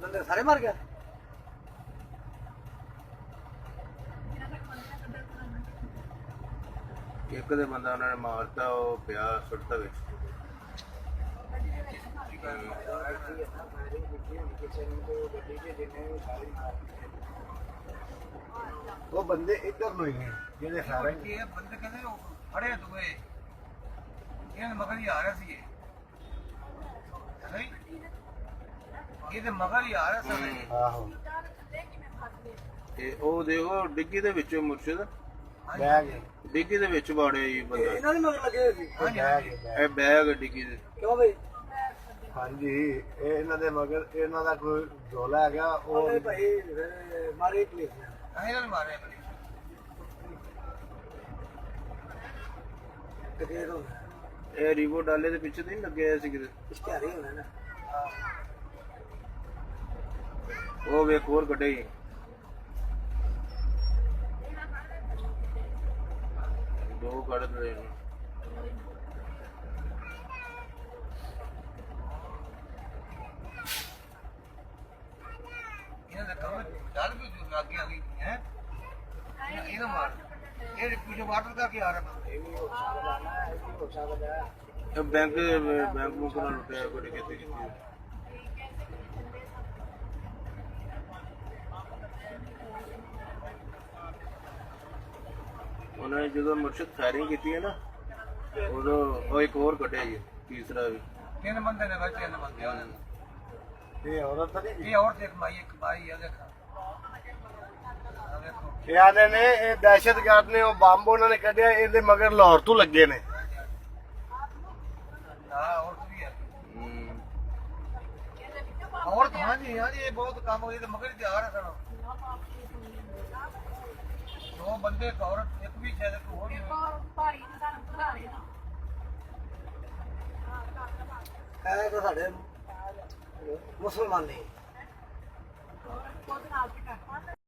ਬੰਦੇ ਸਾਰੇ ਮਰ ਗਏ। ਇੱਕ ਦੇ ਬੰਦਾ ਉਹਨਾਂ ਨੇ ਮਾਰਤਾ, ਉਹ ਪਿਆ ਸੁੱਟਤਾ ਵਿੱਚ। ਉਹ ਬੰਦੇ ਇੱਧਰ ਨੂੰ ਹੀ ਨੇ ਜਿਹੜੇ ਸਾਰੇ ਬੰਦੇ ਕਹਿੰਦੇ ਫੜੇ ਦੂਏ ਇਹਨਾਂ ਮਗਰ ਹੀ ਆ ਰਿਹਾ ਸੀ ਇਹ ਤੇ ਮਗਰ ਹੀ ਆ ਰਿਹਾ ਸੀ। ਆਹੋ ਤੇ ਉਹ ਦੇਖੋ ਡਿੱਗੀ ਦੇ ਵਿੱਚੋਂ ਮੁਰਸ਼ਿਦ ਬੈਗ ਡਿੱਗੀ ਦੇ ਵਿੱਚ ਵਾੜਿਆ ਜੀ ਬੰਦਾ। ਇਹਨਾਂ ਦੇ ਮਗਰ ਲੱਗੇ ਸੀ। ਇਹ ਬੈਗ ਡਿੱਗੀ ਦੇ। ਕਿਉਂ ਬਈ? ਹਾਂਜੀ ਇਹ ਇਹਨਾਂ ਦੇ ਮਗਰ ਇਹਨਾਂ ਦਾ ਕੋਈ ਝੋਲਾ ਹੈਗਾ ਉਹ ਭਾਈ ਮਾਰੇ ਪੁਲਿਸ ਨੇ। ਇਹਨਾਂ ਨੇ ਮਾਰਿਆ ਕਿਤੇ ਤੋਂ ਇਹ ਰੀਵੋ ਡਾਲੇ ਦੇ ਪਿੱਛੇ ਨਹੀਂ ਲੱਗਿਆ ਸੀ ਕਿਤੇ। ਇਸ਼ਤਿਹਾਰ ਹੀ ਹੋਣਾ ਨਾ। ਉਹ ਵੇਖ ਹੋਰ ਕੱਢੇ ਜੀ। ਦੋ ਕੱਢ ਲਏ ਨੇ। ਇਹਨਾਂ ਦਾ ਕੰਮ ਡਰ ਵੀ ਜੋ ਅੱਗੇ ਆ ਗਈ ਹੈ ਇਹਦਾ ਮਾਰ ਇਹ ਪਿੱਛੇ ਵਾਟਰ ਦਾ ਕੀ ਆ ਰਿਹਾ ਇਹ ਵੀ ਹੋ ਸਕਦਾ ਨਾ, ਇਹ ਵੀ ਹੋ ਸਕਦਾ। ਇਹ ਬੈਂਕ ਬੁੱਕ ਨਾਲ ਲੁੱਟਿਆ ਕੋਈ ਕਿਤੇ ਕੀਤੀ। ਉਹਨਾਂ ਨੇ ਜਦੋਂ ਮੁਰਸ਼ਿਦ ਫਾਇਰਿੰਗ ਕੀਤੀ ਹੈ ਨਾ ਉਦੋਂ ਉਹ ਇੱਕ ਹੋਰ ਕੱਢਿਆ ਜੀ ਤੀਸਰਾ ਵੀ। ਤਿੰਨ ਬੰਦੇ ਨੇ ਬੱਚੇ ਨੇ ਬੰਦੇ ਉਹਨਾਂ ਇਹ ਔਰਤ ਤਾਂ ਨਹੀਂ ਇਹ ਔਰ ਦੇਖ ਮਾਈ ਇੱਕ ਬਾਈ ਆ ਦੇਖਾ ਦੇਖੋ ਇਹ ਆਦੇ ਨੇ ਇਹ ਦਹਿਸ਼ਤਗਰਦ ਨੇ ਉਹ ਬੰਬ ਉਹਨਾਂ ਨੇ ਕੱਢਿਆ ਇਹਦੇ ਮਗਰ ਲਾਹੌਰ ਤੋਂ ਲੱਗੇ ਨੇ। ਹਾਂ ਔਰ ਵੀ ਹੈ ਹਮ। ਔਰ ਤਾਂ ਜੀ ਹਾਂ ਜੀ ਇਹ ਬਹੁਤ ਕੰਮ ਹੋਈ ਤੇ ਮਗਰ ਹੀ ਆ ਰਿਹਾ ਸਨ ਦੋ ਬੰਦੇ ਇੱਕ ਔਰਤ ਇੱਕ ਵੀ ਸ਼ਾਇਦ ਕੋਈ ਹੋਰ ਨਹੀਂ ਇਹ ਤਾਂ ਸਾਡੇ ਮੁਸਲਮਾਨ ਨੇ।